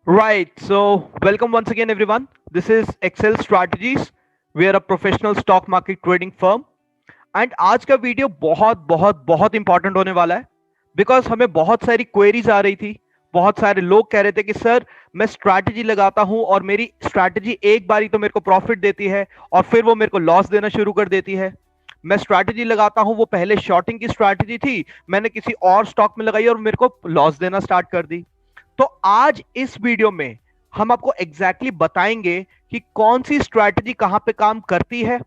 Right. So, welcome once again, everyone. This is Excel Strategies. We are a professional stock market trading firm. And आज का video बहुत बहुत बहुत important होने वाला है बिकॉज हमें बहुत सारी क्वेरीज आ रही थी। बहुत सारे लोग कह रहे थे कि सर मैं स्ट्रैटेजी लगाता हूं और मेरी स्ट्रैटेजी एक बारी तो मेरे को प्रॉफिट देती है और फिर वो मेरे को लॉस देना शुरू कर देती है। मैं स्ट्रैटेजी लगाता हूं, वो पहले शॉर्टिंग की स्ट्रैटेजी थी, मैंने किसी और स्टॉक में लगाई और मेरे को लॉस देना स्टार्ट कर दी। तो आज इस वीडियो में हम आपको एग्जैक्टली exactly बताएंगे कि कौन सी स्ट्रैटेजी कहां पे काम करती है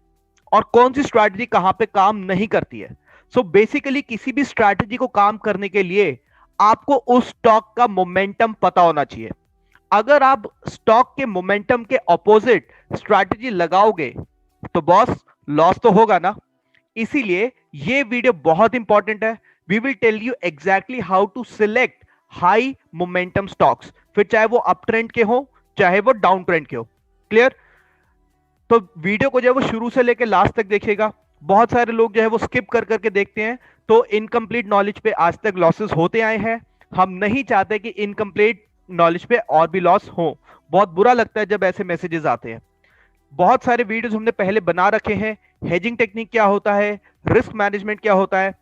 और कौन सी स्ट्रैटेजी कहां पे काम नहीं करती है। सो बेसिकली किसी भी स्ट्रैटेजी को काम करने के लिए आपको उस स्टॉक का मोमेंटम पता होना चाहिए। अगर आप स्टॉक के मोमेंटम के ऑपोजिट स्ट्रैटेजी लगाओगे तो बॉस लॉस तो होगा ना। इसीलिए ये वीडियो बहुत इंपॉर्टेंट है। We will tell you exactly how to select high momentum stocks, फिर चाहे वो अप ट्रेंड के हो चाहे वो डाउन ट्रेंड के हो। क्लियर? तो वीडियो को जो है वो शुरू से लेकर लास्ट तक देखिएगा। बहुत सारे लोग जो है वो स्किप कर करके देखते हैं, तो इनकम्प्लीट नॉलेज पे आज तक लॉसेस होते आए हैं। हम नहीं चाहते कि इनकम्प्लीट नॉलेज पे और भी लॉस हो। बहुत बुरा लगता है जब ऐसे मैसेजेस आते हैं। बहुत सारे वीडियोस हमने पहले बना रखे हैं। हेजिंग टेक्निक क्या होता है, रिस्क मैनेजमेंट क्या होता है,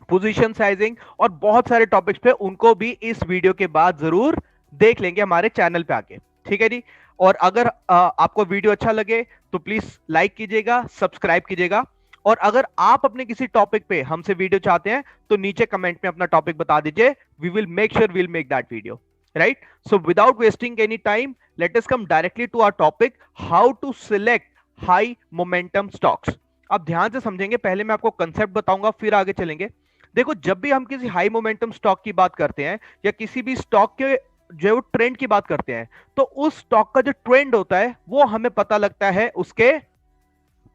पोजीशन साइजिंग और बहुत सारे टॉपिक्स पे, उनको भी इस वीडियो के बाद जरूर देख लेंगे हमारे चैनल पे आके। ठीक है जी। और अगर आपको वीडियो अच्छा लगे तो प्लीज लाइक कीजिएगा, सब्सक्राइब कीजिएगा। और अगर आप अपने किसी टॉपिक पे हमसे वीडियो चाहते हैं तो नीचे कमेंट में अपना टॉपिक बता दीजिए। We will make sure we'll make that video. Right? So without wasting any time, let us come directly to our topic, how to select high momentum stocks. अब ध्यान से समझेंगे, पहले मैं आपको कंसेप्ट बताऊंगा फिर आगे चलेंगे। देखो, जब भी हम किसी हाई मोमेंटम स्टॉक की बात करते हैं या किसी भी स्टॉक के जो है वो ट्रेंड की बात करते हैं, तो उस स्टॉक का जो ट्रेंड होता है वो हमें पता लगता है उसके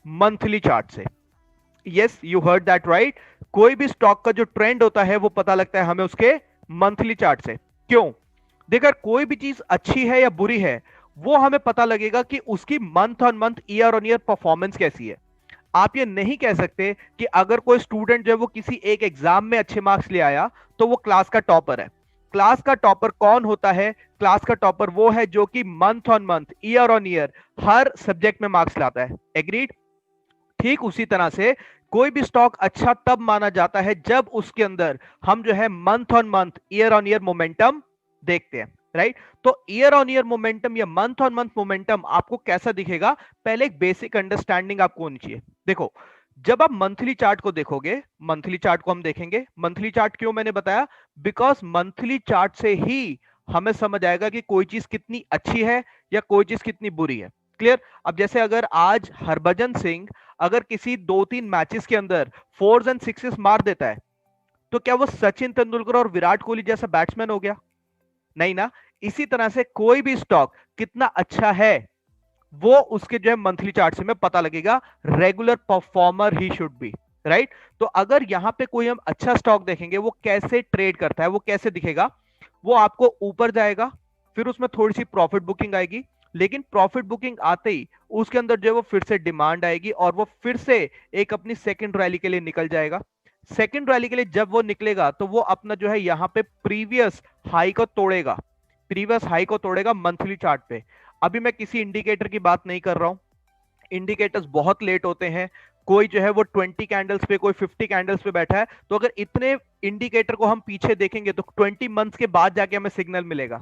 मंथली चार्ट से। Yes, you heard that right. कोई भी स्टॉक का जो ट्रेंड होता है वो पता लगता है हमें उसके मंथली चार्ट से। क्यों? देखकर कोई भी चीज अच्छी है या बुरी है, वो हमें पता लगेगा कि उसकी month on month, year on year performance कैसी है। आप ये नहीं कह सकते कि अगर कोई स्टूडेंट जो है वो किसी एक एग्जाम में अच्छे मार्क्स ले आया तो वो क्लास का टॉपर है। क्लास का टॉपर कौन होता है? क्लास का टॉपर वो है जो कि month on month, year on year her subject में मार्क्स लाता है। एग्रीड? ठीक उसी तरह से कोई भी स्टॉक अच्छा तब माना जाता है जब उसके अंदर हम जो है month on month, year on year momentum देखते हैं। राइट? तो ईयर ऑन ईयर मोमेंटम या मंथ ऑन मंथ मोमेंटम आपको कैसा दिखेगा, पहले एक बेसिक अंडरस्टैंडिंग आपको होनी चाहिए। देखो, जब आप मंथली चार्ट को देखोगे, मंथली चार्ट को हम देखेंगे। मंथली चार्ट क्यों मैंने बताया? बिकॉज मंथली चार्ट से ही हमें समझ आएगा कि कोई चीज कितनी अच्छी है या कोई चीज कितनी बुरी है। क्लियर? अब जैसे अगर आज हरभजन सिंह अगर किसी 2-3 मैचेस के अंदर फोर्स एंड सिक्सेस मार देता है, तो क्या वो सचिन तेंदुलकर और विराट कोहली जैसा बैट्समैन हो गया? नहीं ना। इसी तरह से कोई भी स्टॉक कितना अच्छा है वो उसके जो है मंथली चार्ट से में पता लगेगा। Regular performer he should be. Right? तो अगर यहां पे कोई हम अच्छा स्टॉक देखेंगे, वो कैसे ट्रेड करता है, वो कैसे दिखेगा? वो आपको ऊपर जाएगा, फिर उसमें थोड़ी सी प्रॉफिट बुकिंग आएगी, लेकिन प्रॉफिट बुकिंग आते ही उसके अंदर जो है वो फिर से डिमांड आएगी और वो फिर से एक अपनी सेकंड रैली के लिए निकल जाएगा। सेकंड रैली के लिए जब वो निकलेगा तो वो अपना जो है यहां पे प्रीवियस हाई को तोड़ेगा। प्रीवियस हाई को तोड़ेगा मंथली चार्ट पे। अभी मैं किसी इंडिकेटर की बात नहीं कर रहा हूं। इंडिकेटर्स बहुत लेट होते हैं। कोई जो है वो 20 कैंडल्स पे, कोई 50 कैंडल्स पे बैठा है, तो अगर इतने इंडिकेटर को हम पीछे देखेंगे तो 20 मंथ्स के बाद जाके हमें सिग्नल मिलेगा।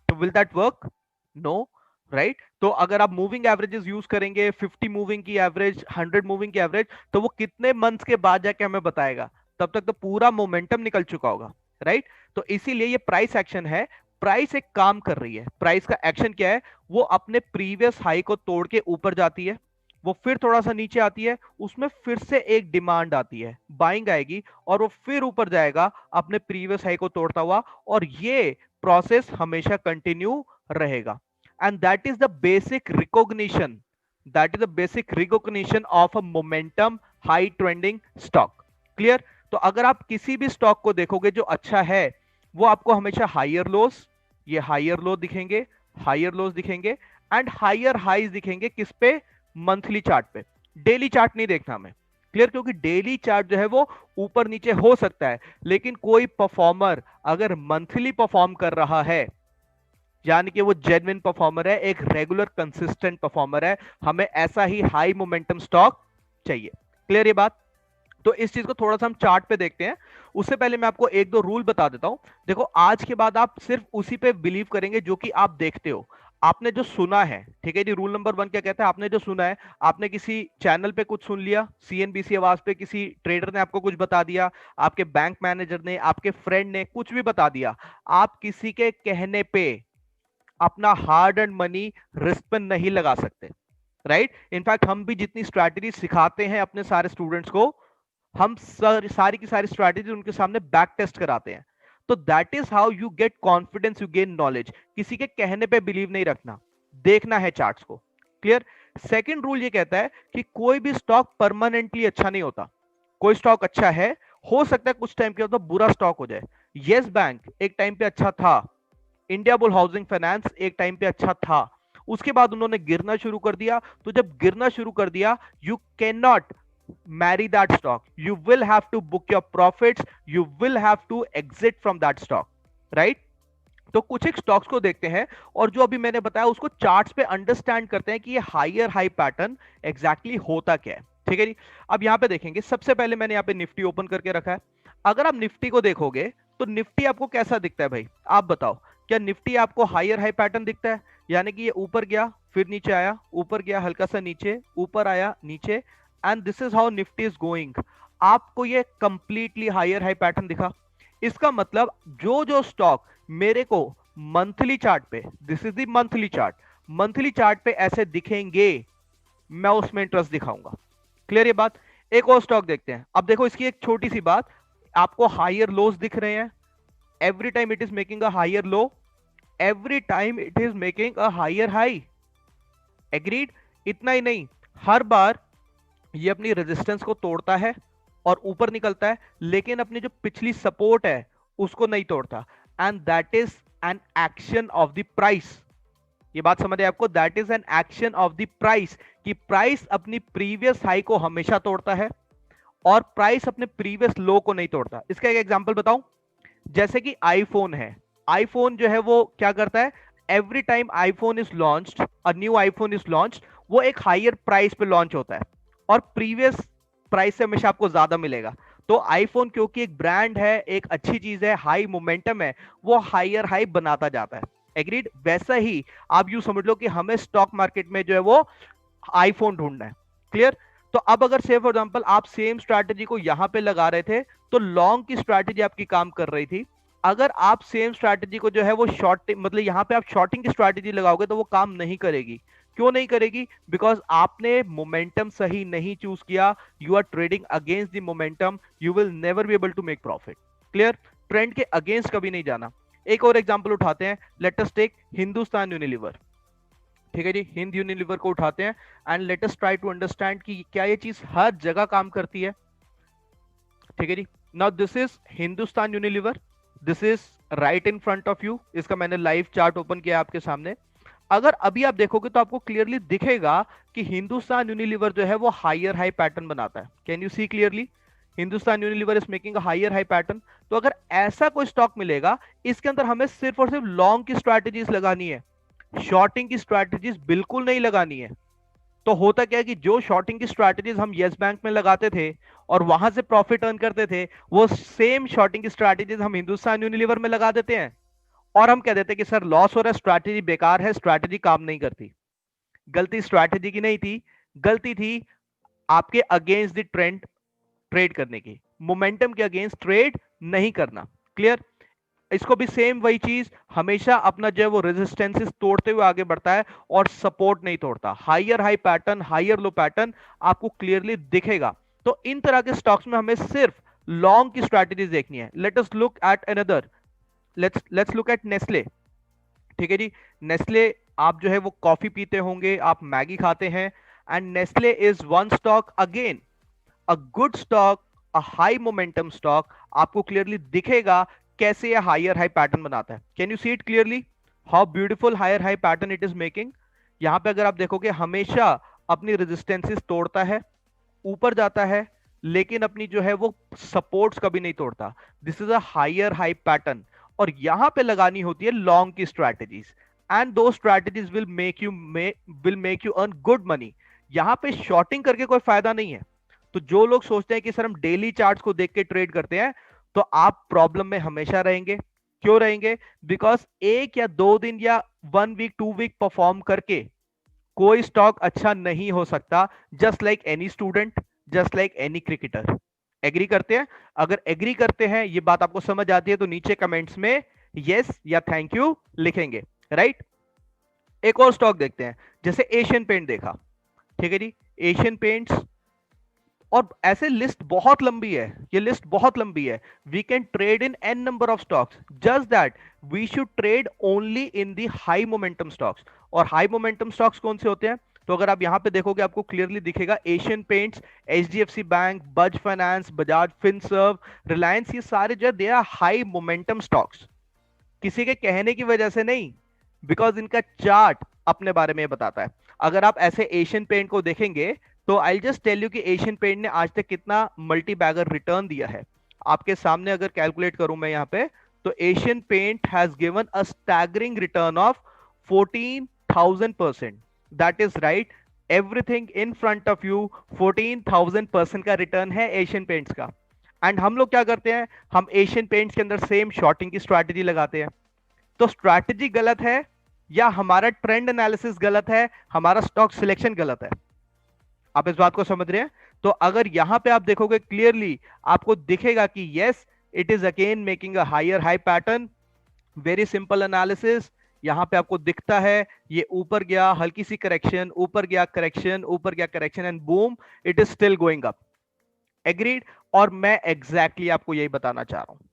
तो will that work? No. Right? तो अगर आप मूविंग एवरेजेस यूज करेंगे, 50 मूविंग की एवरेज, 100 मूविंग की एवरेज, तो वो कितने मंथ्स के बाद जाके हमें बताएगा? तब तक तो पूरा मोमेंटम निकल चुका होगा। राइट? तो इसीलिए ये प्राइस एक्शन है। प्राइस एक काम कर रही है। प्राइस का एक्शन क्या है? वो अपने प्रीवियस हाई को तोड़ के ऊपर जाती है, वो फिर थोड़ा सा नीचे आती है, उसमें फिर से एक डिमांड आती है, बाइंग आएगी और वो फिर ऊपर जाएगा अपने प्रीवियस हाई को तोड़ता हुआ, और ये प्रोसेस हमेशा कंटिन्यू रहेगा। And that is the basic recognition, that is the basic recognition of a momentum high trending stock. Clear? तो अगर आप किसी भी स्टॉक को देखोगे जो अच्छा है, वो आपको हमेशा हायर लोस, ये हायर लो दिखेंगे, हायर लोस दिखेंगे एंड हायर हाइज दिखेंगे। किस पे? मंथली चार्ट पे। डेली चार्ट नहीं देखना हमें। क्लियर? क्योंकि डेली चार्ट जो है वो ऊपर नीचे हो सकता है, लेकिन कोई परफॉर्मर अगर मंथली परफॉर्म कर रहा है यानी कि वो जेन्युइन परफॉर्मर है, एक रेगुलर कंसिस्टेंट परफॉर्मर है। हमें ऐसा ही हाई मोमेंटम स्टॉक चाहिए। क्लियर ये बात? तो इस चीज को थोड़ा सा हम चार्ट पे देखते हैं। उससे पहले मैं आपको एक दो रूल बता देता हूं। देखो, आज के बाद आप सिर्फ उसी पे बिलीव करेंगे जो कि आप देखते हो, आपने जो सुना है। ठीक है जी? रूल नंबर 1 क्या कहता है? आपने जो सुना है, आपने किसी चैनल पे कुछ सुन लिया, सीएनबीसी आवाज पे किसी ट्रेडर ने आपको कुछ बता दिया, आपके बैंक मैनेजर ने, आपके फ्रेंड ने कुछ भी बता दिया, आप किसी के कहने पे अपना हार्ड एंड मनी रिस्क पे नहीं लगा सकते। राइट? इनफैक्ट हम भी जितनी स्ट्रैटेजी सिखाते हैं अपने सारे स्टूडेंट्स को, हम सारी की सारी स्ट्रैटेजी उनके सामने बैक टेस्ट कराते हैं। तो that is how you get confidence, you gain knowledge. किसी के कहने पे बिलीव नहीं रखना, देखना है चार्ट्स को। क्लियर? सेकंड रूल ये कहता है कि कोई भी स्टॉक परमानेंटली अच्छा नहीं होता। कोई स्टॉक अच्छा है, हो सकता है कुछ टाइम के बाद तो बुरा स्टॉक हो जाए। यस बैंक एक टाइम पे अच्छा था, इंडिया बुल हाउसिंग फाइनेंस एक टाइम पे अच्छा था, उसके बाद उन्होंने गिरना शुरू कर दिया। तो जब गिरना शुरू कर दिया, you can not marry that stock. You will have to book your profits. You will have to exit from that stock. Right? तो कुछ एक स्टॉक्स को देखते हैं और जो अभी मैंने बताया उसको चार्ट्स पे अंडरस्टैंड करते हैं कि ये हायर हाई पैटर्न एग्जैक्टली होता क्या है। ठीक है जी? अब यहां पे देखेंगे, सबसे पहले मैंने यहां पे निफ्टी ओपन करके रखा है। अगर आप निफ्टी को देखोगे तो निफ्टी आपको कैसा दिखता है भाई? आप बताओ, क्या निफ्टी आपको हायर हाई पैटर्न दिखता है? यानी कि ये ऊपर गया, फिर नीचे आया, ऊपर गया, हल्का सा नीचे, ऊपर आया, नीचे, and this is how Nifty is going. आपको ये कंप्लीटली हायर हाई पैटर्न दिखा? इसका मतलब जो जो स्टॉक मेरे को मंथली चार्ट पे, this is the monthly chart, monthly chart पे ऐसे दिखेंगे, मैं उसमें इंटरेस्ट दिखाऊंगा। क्लियर ये बात? एक और स्टॉक देखते हैं। अब देखो, इसकी एक छोटी सी बात, आपको हायर लोज दिख रहे हैं, every time it is making a higher low, every time it is making a higher high. Agreed? इतना ही नहीं, हर बार ये अपनी रेजिस्टेंस को तोड़ता है और ऊपर निकलता है, लेकिन अपनी जो पिछली सपोर्ट है उसको नहीं तोड़ता। And that is an action of the price. ये बात समझ है आपको? That is an action of the price, कि प्राइस अपनी प्रीवियस हाई को हमेशा तोड़ता है और प्राइस अपने प्रीवियस लो को नहीं तोड़ता। इसका एक एग्जांपल बताऊं, जैसे कि आईफोन है, आईफोन जो है वो क्या करता है? Every time iPhone is launched, a new iPhone is launched, वो एक हायर प्राइस पे लॉन्च होता है और प्रीवियस प्राइस से हमेशा आपको ज्यादा मिलेगा। तो आईफोन क्योंकि एक ब्रांड है, एक अच्छी चीज है, हाई मोमेंटम है, वो हायर हाई बनाता जाता है। एग्रीड? वैसा ही आप यूं समझ लो कि हमें स्टॉक मार्केट में जो है वो आईफोन ढूंढना है। क्लियर? तो अब अगर से फॉर एग्जांपल आप सेम स्ट्रैटेजी को यहां पे लगा रहे थे तो लॉन्ग की स्ट्रैटेजी आपकी काम कर रही थी। अगर आप सेम स्ट्रैटेजी को जो है वो शॉर्ट, मतलब यहां पे आप शॉर्टिंग की स्ट्रैटेजी लगाओगे तो वो काम नहीं करेगी। क्यों नहीं करेगी? बिकॉज आपने मोमेंटम सही नहीं चूज किया। You are trading against the momentum, you will never be able to make profit. Clear? Trend के अगेंस्ट कभी नहीं जाना। एक और एग्जांपल उठाते हैं, let us take Hindustan Unilever. ठीक है जी? हिंद यूनिलीवर को उठाते हैं and let us try to understand कि क्या ये चीज हर जगह काम करती है। ठीक है जी? Now this is Hindustan Unilever, this is right in front of you. इसका मैंने लाइव चार्ट ओपन किया आपके सामने। अगर अभी आप देखोगे तो आपको क्लियरली दिखेगा कि हिंदुस्तान यूनिलीवर जो है वो हायर हाई पैटर्न बनाता है। Can you see clearly? Hindustan Unilever is making a higher high pattern. तो अगर ऐसा कोई स्टॉक मिलेगा, इसके अंदर हमें सिर्फ और सिर्फ लॉन्ग की स्ट्रैटेजीज लगानी है, शॉर्टिंग की स्ट्रैटेजीज बिल्कुल नहीं लगानी है। तो होता क्या है कि जो शॉर्टिंग की स्ट्रैटेजीज हम यस बैंक में लगाते थे और वहां से प्रॉफिट अर्न करते थे, वो सेम शॉर्टिंग की स्ट्रैटेजीज हम हिंदुस्तान यूनिलीवर में लगा देते हैं और हम कह देते हैं कि सर लॉस हो रहा है, स्ट्रैटेजी बेकार है, स्ट्रैटेजी काम नहीं करती। गलती स्ट्रैटेजी की नहीं थी, गलती थी आपके अगेंस्ट द ट्रेंड ट्रेड करने की, मोमेंटम के अगेंस्ट ट्रेड नहीं करना। क्लियर? इसको भी सेम वही चीज, हमेशा अपना जो है वो रेजिस्टेंसेस तोड़ते हुए आगे बढ़ता है और सपोर्ट नहीं तोड़ता। Higher high pattern, higher low pattern आपको क्लियरली दिखेगा। तो इन तरह के स्टॉक्स में हमें सिर्फ लॉन्ग की स्ट्रैटेजी देखनी है। Let us look at another, let's look at Nestle. ठीक है जी? नेस्ले, आप जो है वो कॉफी पीते होंगे, आप मैगी खाते हैं, and Nestle is one stock again, a good stock, a high momentum stock. आपको क्लियरली दिखेगा कैसे ये हायर हाई पैटर्न बनाता है। Can you see it clearly? How beautiful higher high pattern it is making. यहां पे अगर आप देखोगे हमेशा अपनी रेजिस्टेंसेस तोड़ता है, ऊपर जाता है, लेकिन अपनी जो है वो सपोर्ट्स कभी नहीं तोड़ता। This is a higher high pattern और यहां पे लगानी होती है लॉन्ग की strategies. And those strategies will make you earn good money. यहाँ पे शॉर्टिंग करके कोई फायदा नहीं है। तो जो लोग सोचते हैं कि सर हम डेली चार्ट्स को देख के ट्रेड करते हैं, तो आप प्रॉब्लम में हमेशा रहेंगे। क्यों रहेंगे? बिकॉज एक या 2 दिन या 1 वीक 2 वीक परफॉर्म करके कोई स्टॉक अच्छा नहीं हो सकता। Just like any student, just like any cricketer. Agree करते हैं? अगर एग्री करते हैं, ये बात आपको समझ आती है, तो नीचे कमेंट्स में यस या थैंक यू लिखेंगे, राइट? एक और स्टॉक देखते हैं, जैसे एशियन पेंट देखा, ठीक है जी, एशियन पेंट्स। और ऐसे लिस्ट बहुत लंबी है, ये लिस्ट बहुत लंबी है। We can trade in an number of stocks, just that we should trade only in the high momentum stocks. और हाई मोमेंटम स्टॉक्स कौन से होते हैं? तो अगर आप यहां पे देखोगे, आपको क्लियरली दिखेगा एशियन पेंट्स, एचडीएफसी बैंक, बज फाइनेंस, बजाज फिनसर्व, रिलायंस, ये सारे जो है they are high momentum stocks. किसी के कहने की वजह से नहीं, बिकॉज इनका चार्ट अपने बारे में बताता है। अगर आप ऐसे एशियन पेंट को देखेंगे, तो आई जस्ट टेल यू कि एशियन पेंट ने आज तक कितना मल्टी बैगर रिटर्न दिया है। आपके सामने अगर कैलकुलेट करूं मैं यहां पे, तो Asian Paint has given a staggering return of 14,000%। That is right, everything in front of you, 14,000% का रिटर्न है एशियन पेंट्स का। एंड हम लोग क्या करते हैं? हम एशियन पेंट्स के अंदर सेम शॉर्टिंग की स्ट्रैटेजी लगाते हैं। तो स्ट्रैटेजी गलत है, या हमारा ट्रेंड एनालिसिस गलत है, हमारा स्टॉक सिलेक्शन गलत है? आप इस बात को समझ रहे हैं? तो अगर यहां पे आप देखोगे क्लियरली, आपको दिखेगा कि yes, it is again making a higher high pattern. Very simple analysis. यहां पे आपको दिखता है, ये ऊपर गया, हल्की सी करेक्शन, ऊपर गया करेक्शन, ऊपर गया correction, and boom, it is still going up. Agreed? और मैं एग्जैक्टली आपको यही बताना चाह रहा हूं,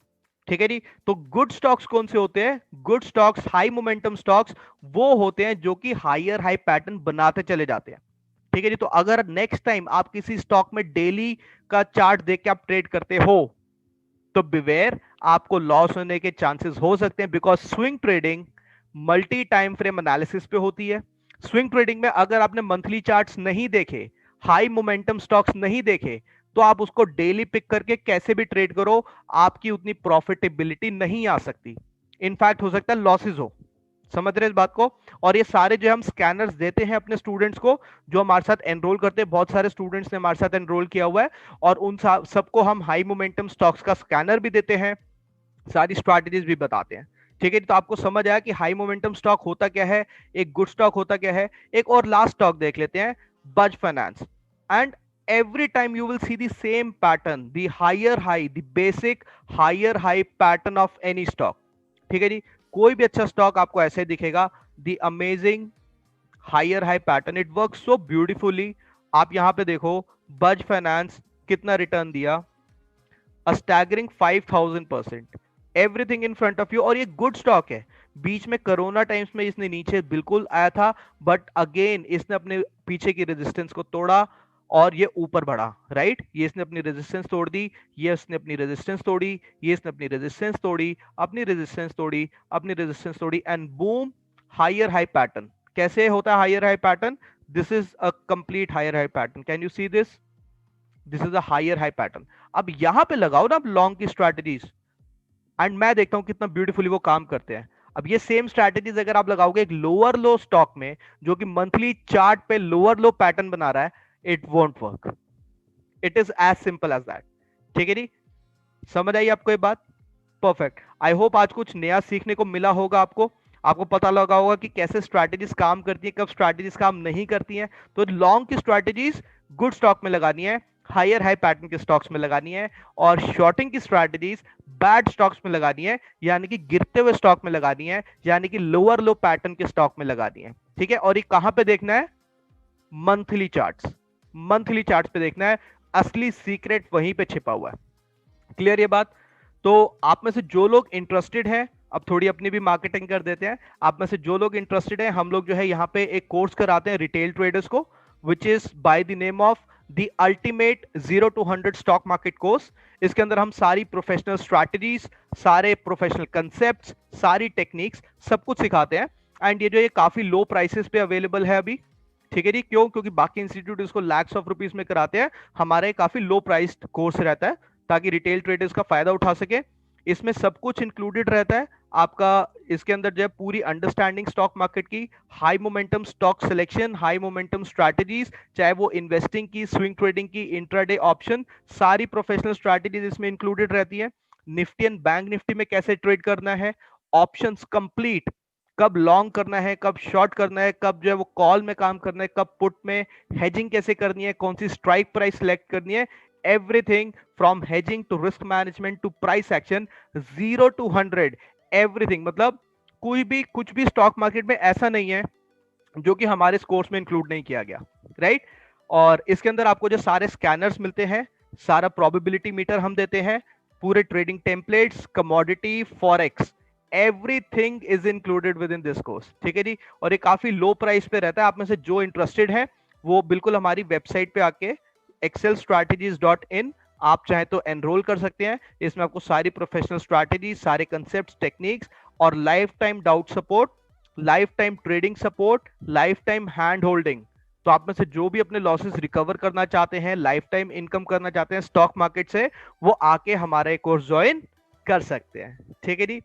ठीक है जी। तो गुड स्टॉक्स कौन से होते हैं? Good stocks, high momentum stocks, वो होते हैं जो कि हायर हाई पैटर्न बनाते चले जाते हैं, ठीक है जी। तो अगर नेक्स्ट टाइम आप किसी स्टॉक में डेली का चार्ट देख के आप ट्रेड करते हो, तो बिवेयर, आपको लॉस होने के चांसेस हो सकते हैं। Because swing trading multi time frame analysis पे होती है। स्विंग ट्रेडिंग में अगर आपने मंथली चार्ट्स नहीं देखे, हाई मोमेंटम स्टॉक्स नहीं देखे, तो आप उसको डेली पिक करके कैसे भी ट्रेड करो, आपकी उतनी प्रॉफिटेबिलिटी नहीं आ सकती। इनफैक्ट हो सकता है लॉसेस हो। समझ रहे हैं इस बात को? और ये सारे जो हम स्कैनर्स देते हैं अपने स्टूडेंट्स को, जो हमारे साथ एनरोल करते हैं, बहुत सारे स्टूडेंट्स ने हमारे साथ एनरोल किया हुआ है, और उन सबको हम हाई मोमेंटम स्टॉक्स का स्कैनर भी देते हैं, सारी स्ट्रैटेजीज भी बताते हैं, ठीक है। तो आपको समझ आया कि हाई मोमेंटम स्टॉक होता क्या है, एक गुड स्टॉक होता क्या है। एक और लास्ट स्टॉक देख लेते हैं, बज finance. And every time you will see the same pattern, the higher high, the basic higher high pattern of any stock, ठीक है जी। कोई भी अच्छा स्टॉक आपको ऐसे दिखेगा, the amazing higher high pattern, it works so beautifully। आप यहां पे देखो, बज फाइनेंस कितना रिटर्न दिया, a staggering 5,000%, everything in front of you. और ये गुड स्टॉक है। बीच में कोरोना टाइम्स में इसने नीचे बिल्कुल आया था, बट अगेन इसने अपने पीछे की रेजिस्टेंस को तोड़ा और ये ऊपर बढ़ा, राइट? ये इसने अपनी रेजिस्टेंस तोड़ दी, ये इसने अपनी रेजिस्टेंस तोड़ी, ये इसने अपनी रेजिस्टेंस तोड़ी, अपनी रेजिस्टेंस तोड़ी, अपनी रेजिस्टेंस तोड़ी, and boom, higher high pattern. कैसे होता है higher high pattern? This is a complete higher high pattern. Can you see this? This is a higher high pattern. अब यहां पे लगाओ ना आप लॉन्ग की स्ट्रैटेजीज, एंड मैं देखता हूं कितना ब्यूटीफुली वो काम करते हैं। अब ये सेम स्ट्रैटेजीज अगर आप लगाओगे एक लोअर लो स्टॉक में, जो कि मंथली चार्ट पे लोअर लो पैटर्न बना रहा है, it won't work. It is as simple as that, ठीक है जी। समझ आई आपको ये बात? परफेक्ट। आई होप आज कुछ नया सीखने को मिला होगा आपको। आपको पता लगा होगा कि कैसे स्ट्रैटेजीज काम करती है, कब स्ट्रैटेजीज काम नहीं करती हैं। तो लॉन्ग की स्ट्रैटेजीज गुड स्टॉक में लगानी है, हायर हाई पैटर्न के स्टॉक्स में लगानी है, और शॉर्टिंग की स्ट्रैटेजीज बैड स्टॉक्स में लगानी है, यानी कि गिरते हुए स्टॉक में लगानी है, यानी कि लोअर लो पैटर्न के स्टॉक में लगानी है, ठीक है। और ये कहां पे देखना है? मंथली चार्ट्स, मंथली चार्ट्स पे देखना है। असली सीक्रेट वहीं पे छिपा हुआ है। क्लियर ये बात? तो आप में से जो लोग इंटरेस्टेड हैं, अब थोड़ी अपनी भी मार्केटिंग कर देते हैं। आप में से जो लोग इंटरेस्टेड हैं, हम लोग जो है यहाँ पे एक कोर्स कराते हैं रिटेल ट्रेडर्स को, which is by the name of the ultimate 0 to 100 stock market course. इसके अंदर हम सारी प्रोफेशनल स्ट्रैटेजीज, सारे प्रोफेशनल कंसेप्ट, सारी टेक्निक्स, सब कुछ सिखाते हैं। एंड ये काफी लो प्राइसेस पे अवेलेबल है अभी, ठीक है जी। क्यों? क्योंकि बाकी इंस्टीट्यूट इसको लैक्स ऑफ रुपीज में कराते हैं, हमारे काफी लो प्राइस्ड कोर्स रहता है, ताकि रिटेल ट्रेडर्स का फायदा उठा सके। इसमें सब कुछ इंक्लूडेड रहता है आपका। इसके अंदर जो है पूरी अंडरस्टैंडिंग स्टॉक मार्केट की, high momentum stock selection, high momentum strategies, चाहे वो इन्वेस्टिंग की, स्विंग ट्रेडिंग की, इंट्राडे ऑप्शन, सारी प्रोफेशनल स्ट्रैटेजीज इसमें इंक्लूडेड रहती है। निफ्टी एंड बैंक निफ्टी में कैसे ट्रेड करना है, ऑप्शंस कंप्लीट, कब लॉन्ग करना है, कब शॉर्ट करना है, कब जो है वो कॉल में काम करना है, कब पुट में, हेजिंग कैसे करनी है, कौन सी स्ट्राइक प्राइस सिलेक्ट करनी है, everything from hedging to risk management to price action, 0 to 100 everything. मतलब कोई भी कुछ भी स्टॉक मार्केट में ऐसा नहीं है जो कि हमारे इस कोर्स में इंक्लूड नहीं किया गया, राइट। और इसके अंदर आपको जो सारे स्कैनर्स मिलते हैं, सारा प्रोबेबिलिटी मीटर हम देते हैं, पूरे trading templates, commodity, forex, everything is included with in this course, ठीक है जी। और ये काफी लो प्राइस पे रहता है। आप में से जो इंटरेस्टेड है वो बिल्कुल हमारी वेबसाइट पे आके excelstrategies.in आप चाहे तो एनरोल कर सकते हैं। इसमें आपको सारी प्रोफेशनल स्ट्रैटेजी, सारे कंसेप्ट, टेक्निक्स और life time doubt support, life time trading support, life time hand holding. तो आप में से जो भी अपने लॉसेस रिकवर करना चाहते हैं, लाइफ टाइम इनकम करना चाहते हैं स्टॉक मार्केट से, वो आके हमारा कोर्स ज्वाइन कर सकते हैं, ठीक है जी।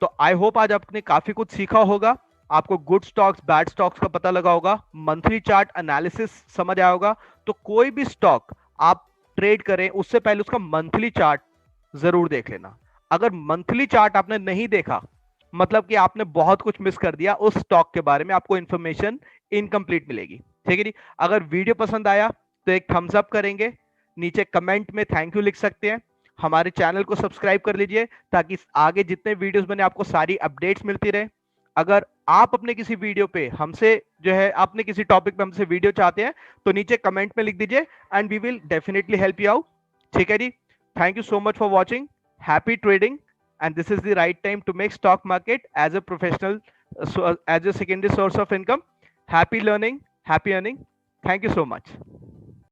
तो आई होप आज आपने काफी कुछ सीखा होगा, आपको गुड स्टॉक्स बैड स्टॉक्स का पता लगा होगा, मंथली चार्ट एनालिसिस समझ आया होगा। तो कोई भी स्टॉक आप ट्रेड करें उससे पहले उसका मंथली चार्ट जरूर देख लेना। अगर मंथली चार्ट आपने नहीं देखा मतलब कि आपने बहुत कुछ मिस कर दिया, उस स्टॉक के बारे में आपको इंफॉर्मेशन इनकम्प्लीट मिलेगी, ठीक है जी। अगर वीडियो पसंद आया तो एक थम्स अप करेंगे, नीचे कमेंट में थैंक यू लिख सकते हैं, हमारे चैनल को सब्सक्राइब कर लीजिए ताकि आगे जितने वीडियोस बने आपको सारी अपडेट्स मिलती रहे। अगर आप अपने किसी वीडियो पे हमसे जो है आपने किसी टॉपिक पे हमसे वीडियो चाहते हैं तो नीचे कमेंट में लिख दीजिए and we will definitely help you out, ठीक है जी। Thank you so much for watching, happy trading, and this is the right time to make stock market as a professional, as a secondary source of income. Happy learning, happy earning. Thank you so much.